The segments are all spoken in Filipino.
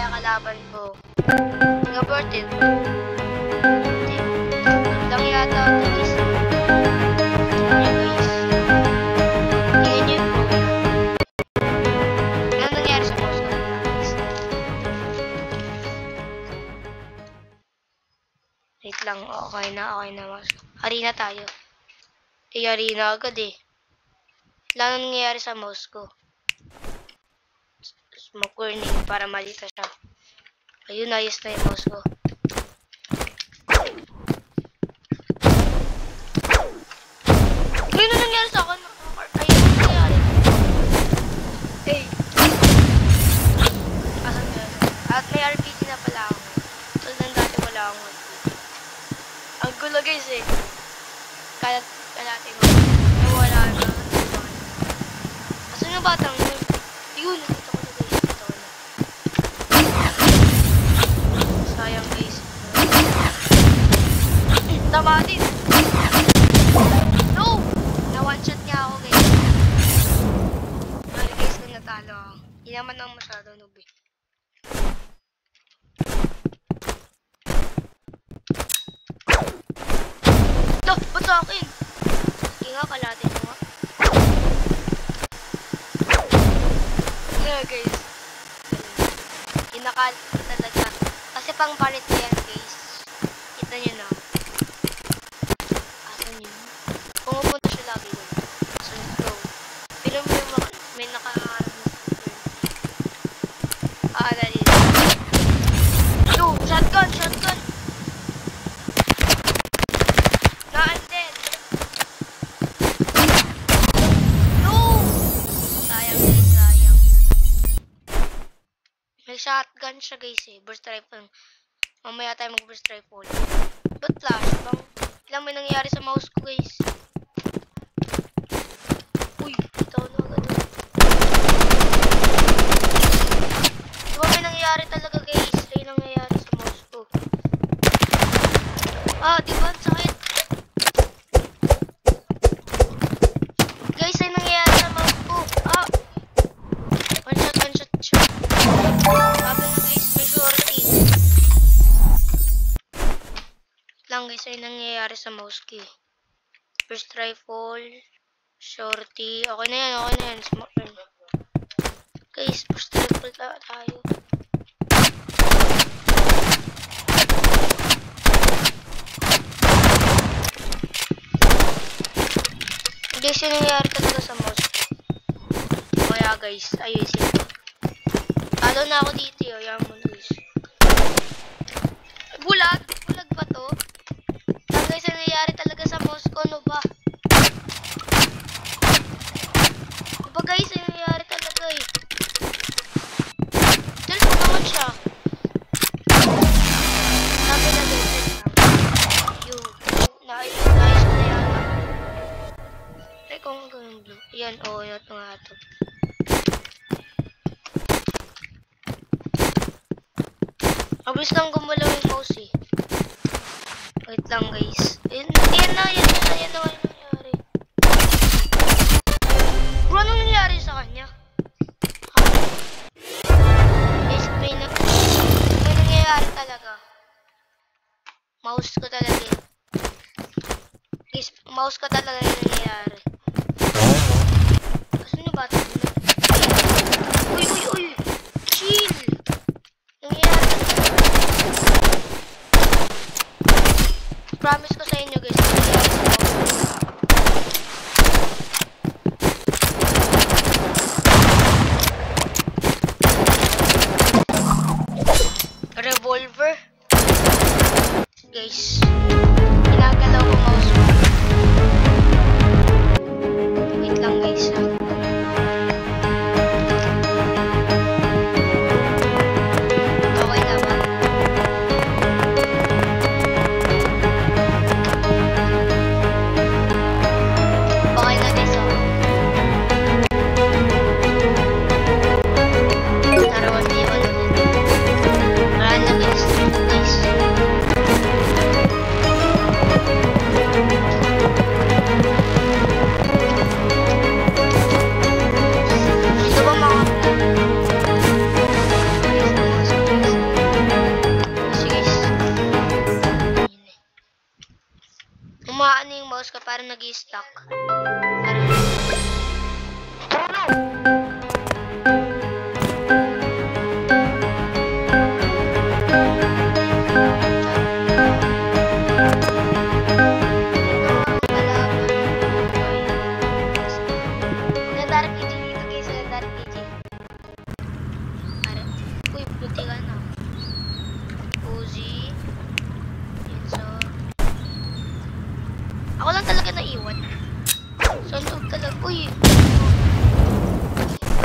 kaya kalaban ko. Aborted. Hindi. Lang yata ito guys. Tingnan nyo guys. Tingnan nyo yung pro niya. Ano nangyari sa mouse ko guys? Wait lang. Okay na mouse. Arena tayo. Arena agad eh. Wala nang nangyayari sa mouse ko. Smoke warning para malita siya. Ayun, ayos na yung mouse ko. Ayun na nangyari sa akin. Ayun na nangyari. Hey. Asan yun? At may RPG na pala ako. Tulad ng dati wala akong RPG. Ang gulo guys eh. Kalate mo. Nawala na. Asan yung batang yun? Yun, nakita ko na guys. Nakita ko na. Sayang guys. Tama din. No! Na-one shot niya ako guys. Sorry guys kung natalo ako. Hindi naman ako masyado noob eh. Ba't sa akin? Sige nga, kalatin mo nga. Yeah guys. Kinakal talaga. Kasi pang palit yan guys. Kita nyo na. Asan yun? Pumupunta siya lagi yun. Asan ito? Pero may nakaharap na scooter. Dali. Yo! Shotgun! Shotgun! I'm dead! No! Sayang guys, sayang. May shotgun siya guys eh. Burst rifle. Mamaya tayo mag-burst rifle. Ba't flash bang? Ilang may nangyayari sa mouse ko guys. Uy, ito na agad. Diba may nangyayari talaga guys? May nangyayari sa mouse ko. Diba? Sakit. Guys, ay nangyayari sa mouse ko. One shot. Sabi nga guys, may shorty. Lang guys, ay nangyayari sa mouse ko. First rifle, shorty. Okay na yan. Smoke run. Guys, first rifle tayo. Guys, yung nangyayari talaga sa mouse ko. Kaya guys, ayusin ko. Talo na ako dito yun. Yan mo guys. Bulag ba to? Yan guys, yung nangyayari talaga sa mouse ko. Ano ba? Diba guys, yung nangyayari talaga eh. Dito naman siya. Sabi na guys. Yun. Naayos ko na yata. Kung ganun blue. Yan, ito nga ito. Mabilis lang gumalaw yung mouse eh. Wait lang guys. Yan na nangyari. Bro, anong nangyari sa kanya? Guys, may nangyayari talaga. Mouse ko talaga yun. Guys, mouse ko talaga yung nangyayari. Bata. Uy! Chill! Nangyayari. Promise ko sa inyo guys. Revolver. Guys. Ginagalaw ko mouse ko. Wait lang guys ha. Tarawan niyo. Wala na guys. nag-i-stack. Ako lang talaga naiwan. Sa loob talaga. Uy!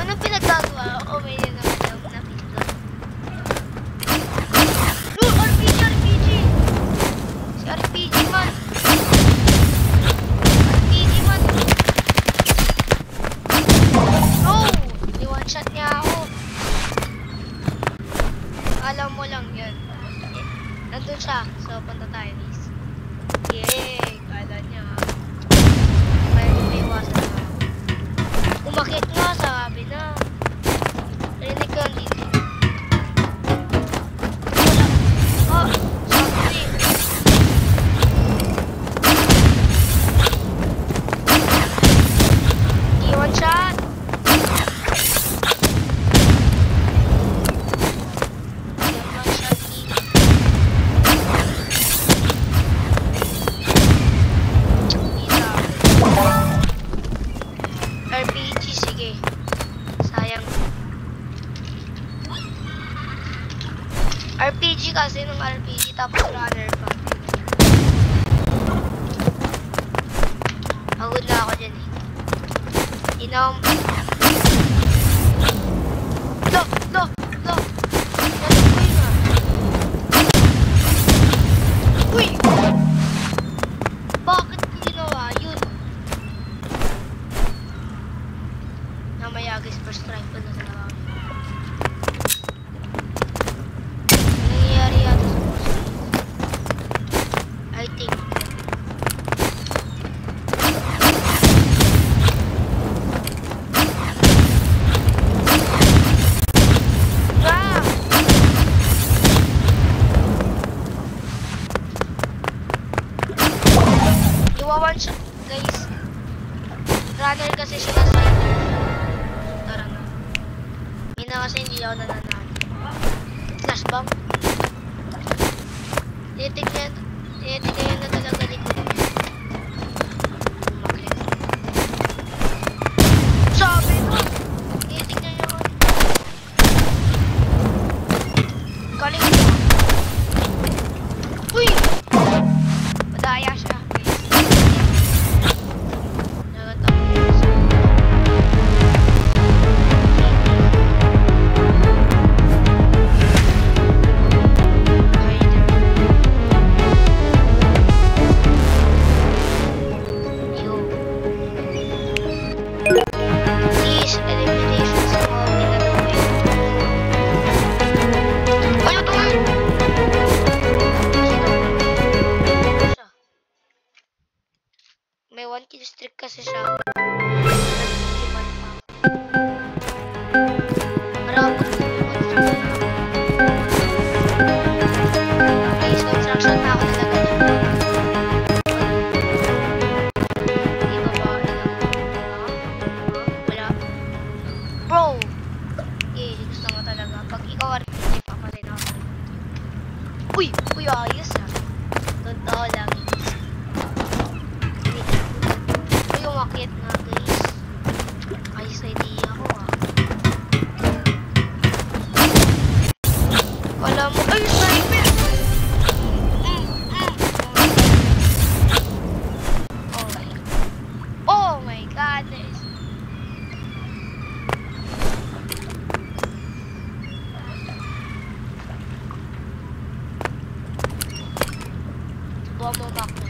Anong pinagagawa? Oh, may yun naman daw na pizza. RPG! RPG! Si RPG man! RPG man! No! Di-one shot niya ako. Alam mo lang yun. Nandun siya. So, punta tayo, Liz. Yay! Kala niya. Kaya may iwasan na. Umakit nga, sabi na. Rinig ka dito. Oh! Sabi. One shot! RPG, sige. Sayang. RPG kasi nung RPG tapos runner pa. Pagod na ako dyan eh. Inom. Lo! Lo! Lo! Nasukoy na. Uy! Bakit ko ginawa yun? Namaya guys, first rifle na talaga. Nangyayari yata sa boss. I think. Ah! Iwawan siya, guys. Runner kasi siya na side. Tara na. Mina kasi hindi ako nananalo. Flashbang. Titignan na talaga likod. Umaklik. Sabi mo! Titignan niya ako. Galing mo. Uy! Madaya siya. May 1 kill streak kasi siya. Marabot na yung construction na. Guys, construction na ako talaga dito. Hindi ba ba? Wala. Bro! Okay, gusto mo talaga. Pag ikaw RPG, papatay na ako. Uy! Uy, ayos ah. Totoo lang. Umakit na guys. Ayos idea ko ah. Wala mo. Ay, sniper! Oh my goodness. Buwan mo back na.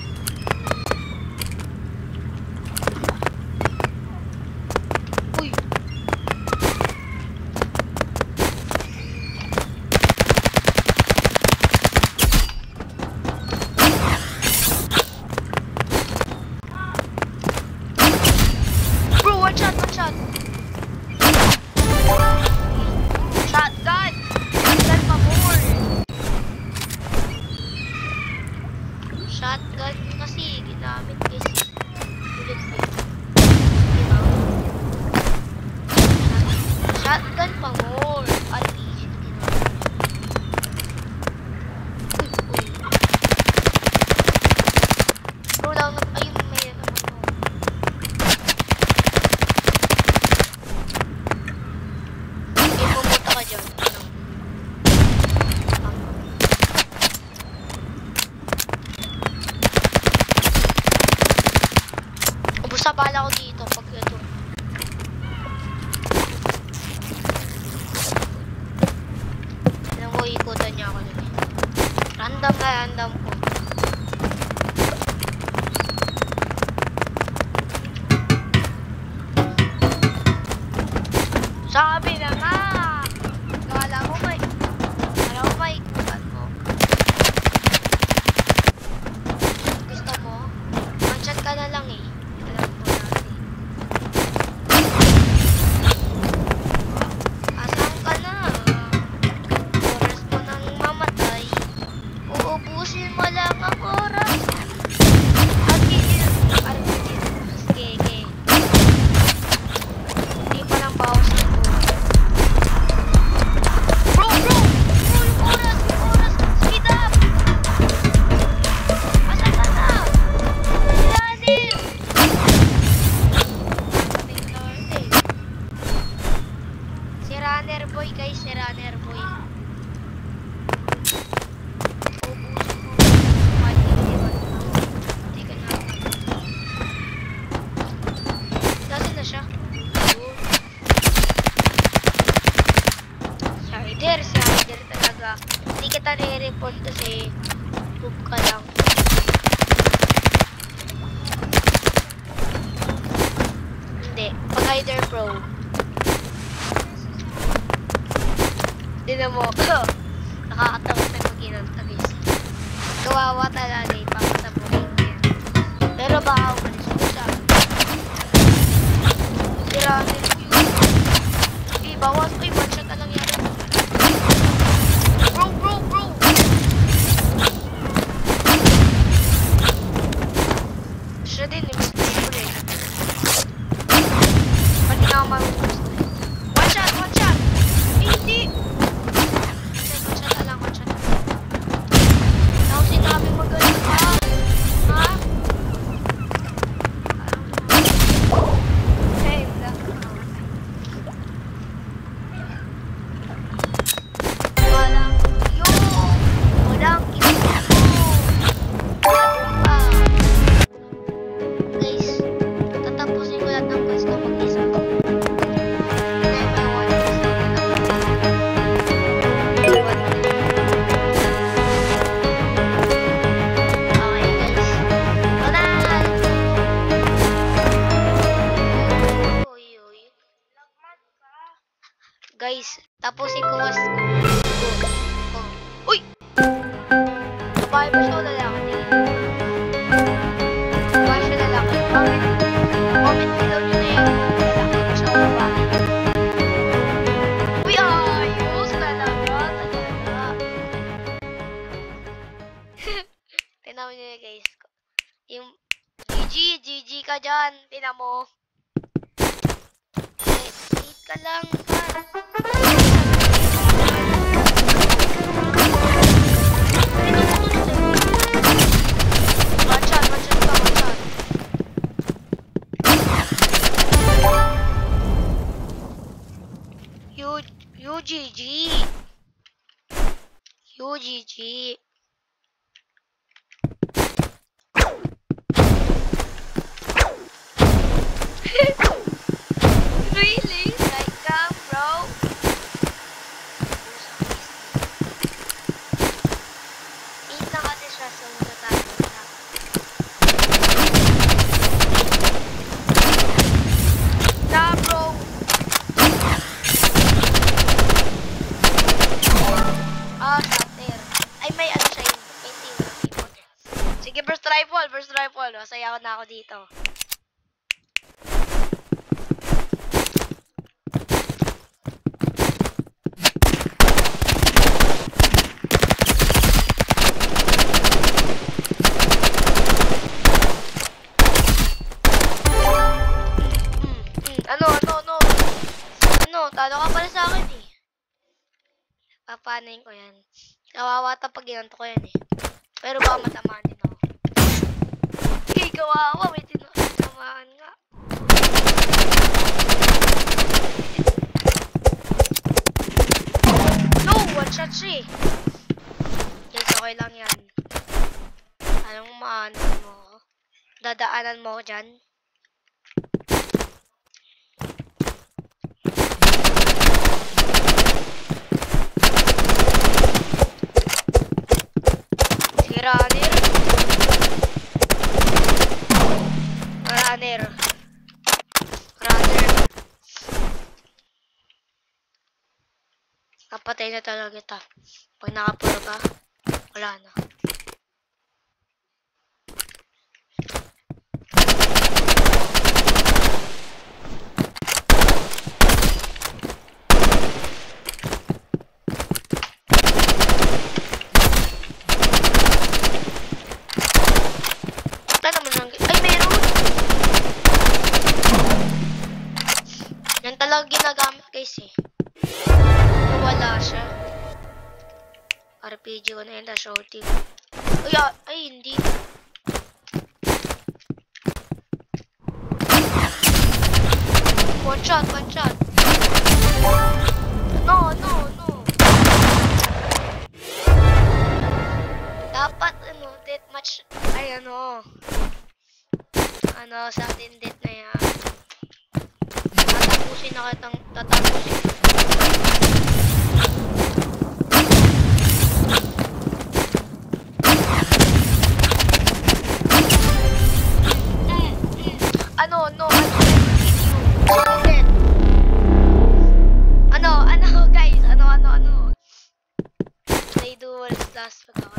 One shot. Shotgun! Shotgun pa more! Shotgun bala ko dito pag ito. Alam ko, ikutan niya ako dun eh. Random na random ko. Sabi na nga! Kala ko may ikutan mo. Gusto mo? One-shot ka na lang eh. Alam mo natin. Asan ka na? Oras mo nang mamatay. Uubusin mo lang ang oras. At sige. Hindi pa lang bawas ng buhay. Bro! Yung oras! Speed up! Asan ka na? Ilalim! Si Runner Boy guys, si Runner Boy. Ubusin mo. Hindi ka na. Nasaan na siya? Sider talaga. Hindi kita re-report kasi poop ka lang. Hindi. Pag hider pro. Tinan mo. Nakakatawa na mag-inanta guys. Kawawa talaga eh. Papatabuhin ko yan. Pero baka umalis ko siya. Tiranin ko yun. Okay, bawas. Uy, one shot na lang yan. Bro! Siya din, miss ko rin. Pati na ako marunong. One shot! Hindi! One shot na lang. Ako sinabi magaling ka. Ha? Hey, walang kinito. Guys, tatapusin ko lahat ng quest ko mag-isa. Okay guys. Panal! Uy. Guys, tapusin ko quest ko. Uy! Babae pa siya o lalaki? Babae siya lalaki. Comment below nyo na yan. Lalaki pa siya o babae. Uy, ayos! Talaga. Tinan mo nyo guys. Yung GG ka dyan. Tinan mo. Wait ka lang. One shot. UGG. Really? Like that, bro? Eat na kasi siya sa una tayo na. Na, bro! Satir. Ay, may ano siya yun. May team na people. Sige, first rifle. Masaya na ako dito. Talo ka pala sa akin eh. Papanayin ko yan. Kawawa pag ginanto ko yan eh. Pero baka matamaan din ako. Hey, kawawa. May tinamaan nga. No! One shot siya eh. Guys, okay lang yan. Anong maanan mo? Dadaanan mo ko dyan? patay na talaga kita. Pag nakapuro ka, wala na. Wala naman lang. Ay, meron! Yan talaga ginagamit guys eh. Wala siya. RPG ko na yun, tas shooting. Ay, hindi. One shot. No. Dapat, deathmatch, ay, sa atin death na yan. Tatapusin. Guys, play duels last pag